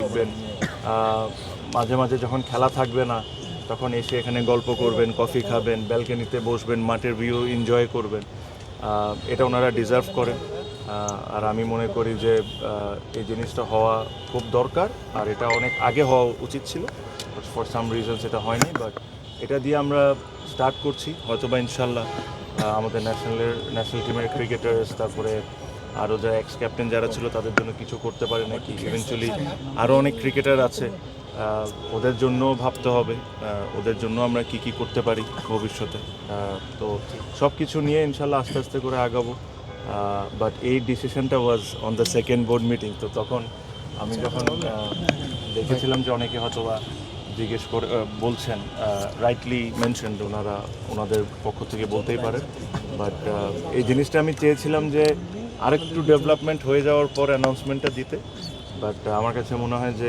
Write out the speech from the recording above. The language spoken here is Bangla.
থাকবেন, মাঝে মাঝে যখন খেলা থাকবে না তখন এসে এখানে গল্প করবেন, কফি খাবেন, ব্যালকনিতে বসবেন, মাঠের ভিউ এনজয় করবেন। এটা ওনারা ডিজার্ভ করেন। আর আমি মনে করি যে এই জিনিসটা হওয়া খুব দরকার, আর এটা অনেক আগে হওয়া উচিত ছিল। ফর সাম রিজনস এটা হয়নি, বাট এটা দিয়ে আমরা স্টার্ট করছি। হয়তোবা ইনশাল্লাহ আমাদের ন্যাশনাল টিমের ক্রিকেটার্স, তারপরে আরও যারা এক্স ক্যাপ্টেন যারা ছিল তাদের জন্য কিছু করতে পারে নাকি। ইভেনচুয়ালি আরও অনেক ক্রিকেটার আছে, ওদের জন্য ভাবতে হবে, ওদের জন্য আমরা কি কি করতে পারি ভবিষ্যতে। তো সব কিছু নিয়ে ইনশাল্লাহ আস্তে আস্তে করে আগাবো। বাট এই ডিসিশনটা was on the second board meeting. তো তখন আমি যখন দেখেছিলাম যে অনেকে হয়তো বা জিজ্ঞেস করে বলছেন, রাইটলি মেনশনড, ওনারা ওনাদের পক্ষ থেকে বলতেই পারেন। বাট এই জিনিসটা আমি চেয়েছিলাম যে আরেকটু ডেভেলপমেন্ট হয়ে যাওয়ার পর অ্যানাউন্সমেন্টটা দিতে। বাট আমার কাছে মনে হয় যে